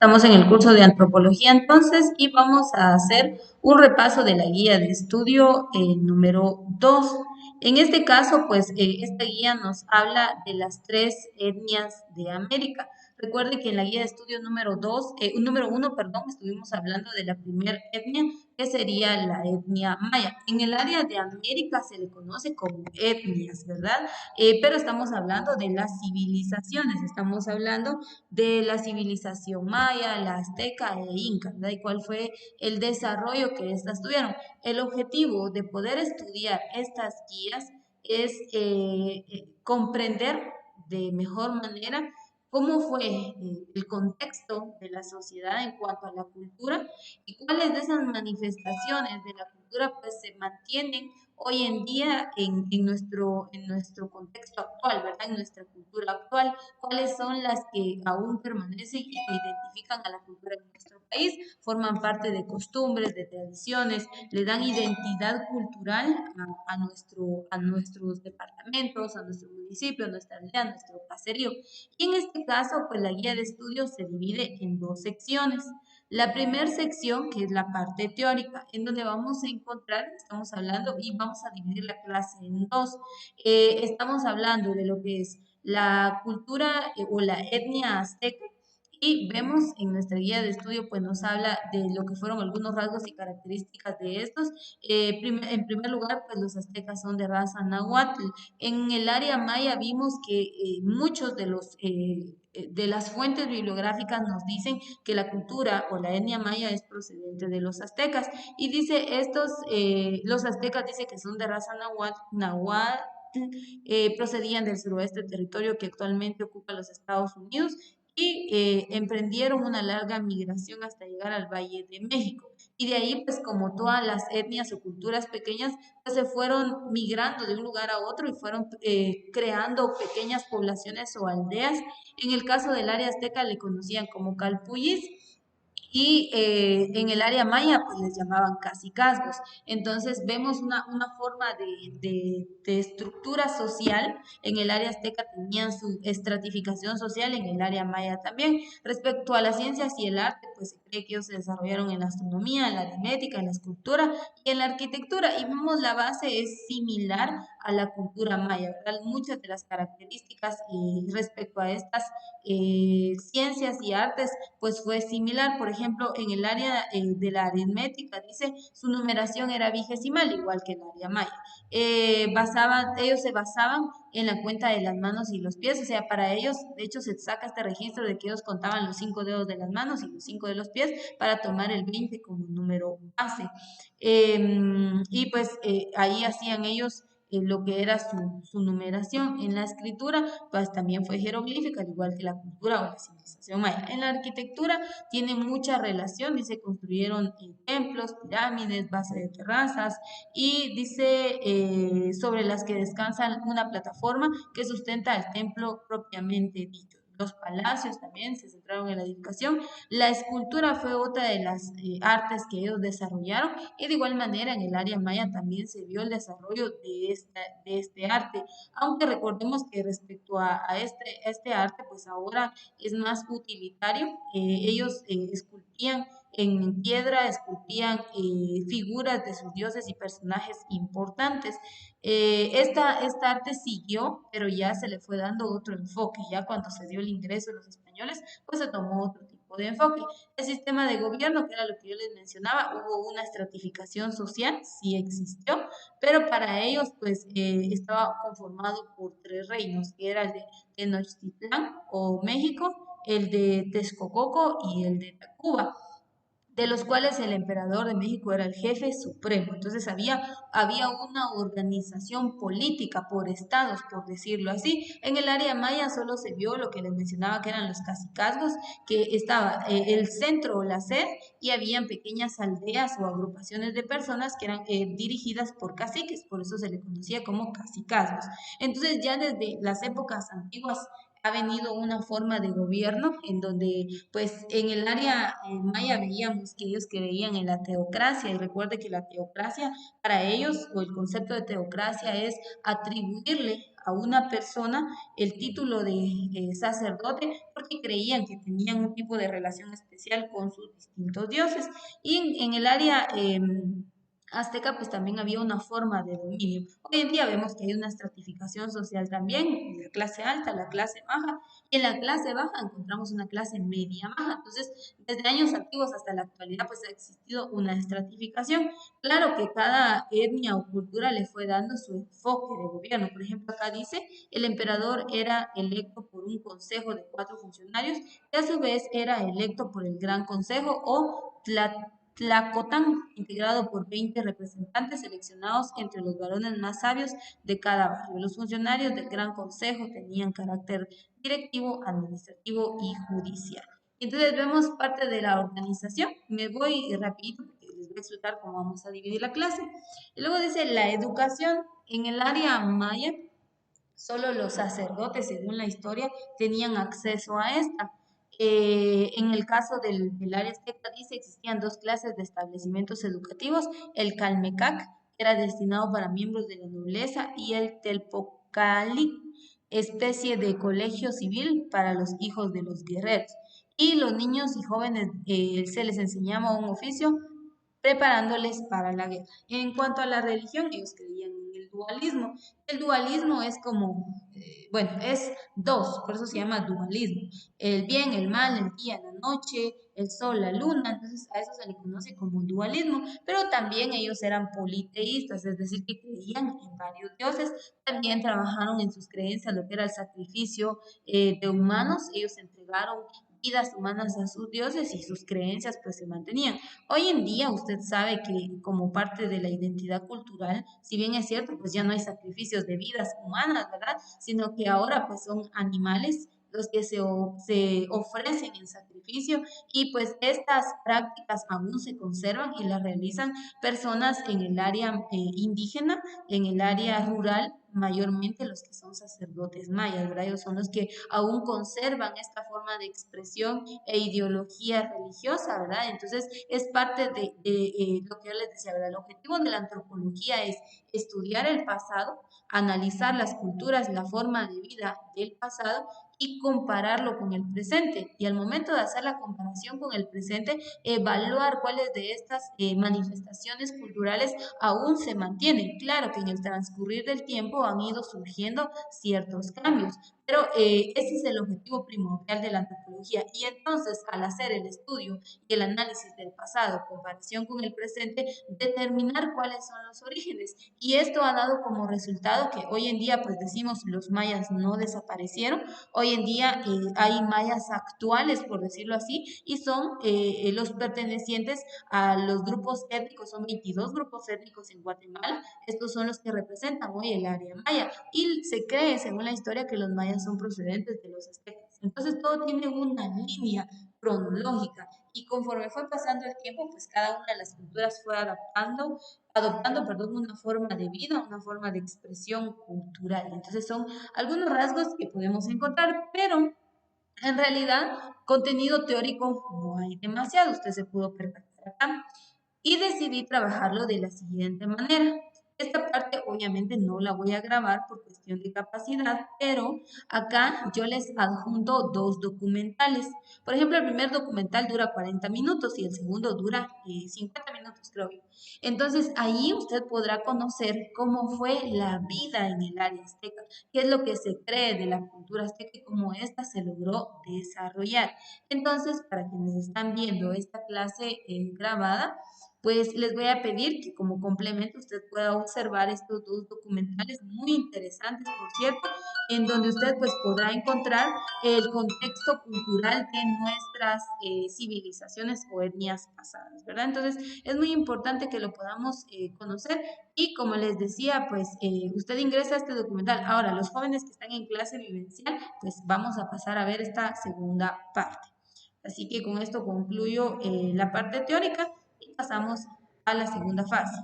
Estamos en el curso de antropología entonces y vamos a hacer un repaso de la guía de estudio número 2. En este caso, pues esta guía nos habla de las tres etnias de América. Recuerde que en la guía de estudio número 2, número 1, perdón, estuvimos hablando de la primera etnia, que sería la etnia maya. En el área de América se le conoce como etnias, ¿verdad? Pero estamos hablando de las civilizaciones, estamos hablando de la civilización maya, la azteca e inca, ¿verdad? Y cuál fue el desarrollo que éstas tuvieron. El objetivo de poder estudiar estas guías es comprender de mejor manera cómo fue el contexto de la sociedad en cuanto a la cultura y cuáles de esas manifestaciones de la cultura pues se mantienen hoy en día en nuestro contexto actual, ¿verdad? En nuestra cultura actual, cuáles son las que aún permanecen y que identifican a la cultura de nuestro país, forman parte de costumbres, de tradiciones, le dan identidad cultural a nuestros departamentos, a nuestro municipio, a nuestra aldea, a nuestro caserío. Y en este caso, pues la guía de estudios se divide en dos secciones. La primera sección, que es la parte teórica, en donde vamos a encontrar, estamos hablando y vamos a dividir la clase en dos. Estamos hablando de lo que es la cultura o la etnia azteca y vemos en nuestra guía de estudio, pues nos habla de lo que fueron algunos rasgos y características de estos. En primer lugar, pues los aztecas son de raza náhuatl. En el área maya vimos que muchos de los de las fuentes bibliográficas nos dicen que la cultura o la etnia maya es procedente de los aztecas. Y dice estos, los aztecas dice que son de raza náhuatl, procedían del suroeste, territorio que actualmente ocupa los Estados Unidos, y emprendieron una larga migración hasta llegar al Valle de México. Y de ahí, pues como todas las etnias o culturas pequeñas, pues se fueron migrando de un lugar a otro y fueron creando pequeñas poblaciones o aldeas. En el caso del área azteca le conocían como calpullis y en el área maya pues les llamaban cacicazgos. Entonces vemos una forma de estructura social. En el área azteca tenían su estratificación social, en el área maya también. Respecto a las ciencias y el arte, pues se cree que ellos se desarrollaron en la astronomía, en la aritmética, en la escultura y en la arquitectura. Y vemos la base es similar a la cultura maya, ¿verdad? Muchas de las características respecto a estas ciencias y artes pues fue similar. Por ejemplo, en el área de la aritmética, dice, su numeración era vigesimal, igual que en el área maya. Ellos se basaban en la cuenta de las manos y los pies, o sea, para ellos, de hecho, se saca este registro de que ellos contaban los 5 dedos de las manos y los 5 de los pies para tomar el 20 como número base. Y pues ahí hacían ellos lo que era su numeración. En la escritura, pues también fue jeroglífica, al igual que la cultura o la civilización maya. En la arquitectura tiene mucha relación, dice, construyeron templos, pirámides, bases de terrazas y dice sobre las que descansan una plataforma que sustenta el templo propiamente dicho. Los palacios también se centraron en la edificación. La escultura fue otra de las artes que ellos desarrollaron y de igual manera en el área maya también se vio el desarrollo de este arte, aunque recordemos que respecto a este arte, pues ahora es más utilitario. Ellos esculpían en piedra, esculpían figuras de sus dioses y personajes importantes. Esta arte siguió, pero ya se le fue dando otro enfoque. Ya cuando se dio el ingreso de los españoles, pues se tomó otro tipo de enfoque. El sistema de gobierno, que era lo que yo les mencionaba, hubo una estratificación social, sí existió, pero para ellos pues estaba conformado por tres reinos, que era el de Tenochtitlán o México, el de Texcoco y el de Tacuba, de los cuales el emperador de México era el jefe supremo. Entonces había una organización política por estados, por decirlo así. En el área maya solo se vio lo que les mencionaba, que eran los cacicazgos, que estaba el centro o la sede y habían pequeñas aldeas o agrupaciones de personas que eran dirigidas por caciques, por eso se le conocía como cacicazgos. Entonces ya desde las épocas antiguas ha venido una forma de gobierno en donde, pues, en el área maya veíamos que ellos creían en la teocracia y recuerde que la teocracia para ellos o el concepto de teocracia es atribuirle a una persona el título de sacerdote porque creían que tenían un tipo de relación especial con sus distintos dioses. Y en el área azteca pues también había una forma de dominio. Hoy en día vemos que hay una estratificación social también, la clase alta, la clase baja, y en la clase baja encontramos una clase media baja. Entonces, desde años antiguos hasta la actualidad pues ha existido una estratificación. Claro que cada etnia o cultura le fue dando su enfoque de gobierno. Por ejemplo, acá dice, el emperador era electo por un consejo de 4 funcionarios y a su vez era electo por el Gran Consejo o Tlacotán, integrado por 20 representantes seleccionados entre los varones más sabios de cada barrio. Los funcionarios del Gran Consejo tenían carácter directivo, administrativo y judicial. Entonces vemos parte de la organización. Me voy rapidito porque les voy a explicar cómo vamos a dividir la clase. Y luego dice la educación en el área maya. Solo los sacerdotes, según la historia, tenían acceso a esta. En el caso del área azteca, dice, existían 2 clases de establecimientos educativos, el Calmecac, que era destinado para miembros de la nobleza, y el Telpocali, especie de colegio civil para los hijos de los guerreros. Y los niños y jóvenes se les enseñaba un oficio preparándoles para la guerra. En cuanto a la religión, ellos creían en el dualismo. El dualismo es como, bueno, es dos, por eso se llama dualismo. El bien, el mal, el día, la noche, el sol, la luna, entonces a eso se le conoce como dualismo, pero también ellos eran politeístas, es decir, que creían en varios dioses, también trabajaron en sus creencias lo que era el sacrificio de humanos, ellos entregaron vidas humanas a sus dioses y sus creencias pues se mantenían. Hoy en día usted sabe que como parte de la identidad cultural, si bien es cierto, pues ya no hay sacrificios de vidas humanas, ¿verdad? Sino que ahora pues son animales los que se ofrecen en sacrificio y pues estas prácticas aún se conservan y las realizan personas en el área indígena, en el área rural, mayormente los que son sacerdotes mayas, ¿verdad? Ellos son los que aún conservan esta forma de expresión e ideología religiosa, ¿verdad? Entonces es parte de lo que yo les decía, ¿verdad? El objetivo de la antropología es estudiar el pasado, analizar las culturas, la forma de vida del pasado y compararlo con el presente. Y al momento de hacer la comparación con el presente, evaluar cuáles de estas manifestaciones culturales aún se mantienen. Claro que en el transcurrir del tiempo han ido surgiendo ciertos cambios, pero ese es el objetivo primordial de la antropología. Y entonces, al hacer el estudio y el análisis del pasado, comparación con el presente, determinar cuáles son los orígenes. Y esto ha dado como resultado que hoy en día, pues decimos, los mayas no desaparecieron. Hoy en día hay mayas actuales, por decirlo así, y son los pertenecientes a los grupos étnicos, son 22 grupos étnicos en Guatemala, estos son los que representan hoy el área maya, y se cree, según la historia, que los mayas son procedentes de los aztecas. Entonces todo tiene una línea cronológica, y conforme fue pasando el tiempo, pues cada una de las culturas fue adoptando, perdón, una forma de vida, una forma de expresión cultural. Entonces son algunos rasgos que podemos encontrar, pero en realidad contenido teórico no hay demasiado, usted se pudo percatar acá. Y decidí trabajarlo de la siguiente manera. Esta parte obviamente no la voy a grabar por cuestión de capacidad, pero acá yo les adjunto 2 documentales. Por ejemplo, el primer documental dura 40 minutos y el segundo dura 50 minutos, creo yo. Entonces, ahí usted podrá conocer cómo fue la vida en el área azteca, qué es lo que se cree de la cultura azteca y cómo ésta se logró desarrollar. Entonces, para quienes están viendo esta clase grabada, pues les voy a pedir que como complemento usted pueda observar estos 2 documentales muy interesantes, por cierto, en donde usted pues podrá encontrar el contexto cultural de nuestras civilizaciones o etnias pasadas, ¿verdad? Entonces es muy importante que lo podamos conocer y como les decía, pues usted ingresa a este documental. Ahora, los jóvenes que están en clase vivencial, pues vamos a pasar a ver esta segunda parte. Así que con esto concluyo la parte teórica y pasamos a la segunda fase.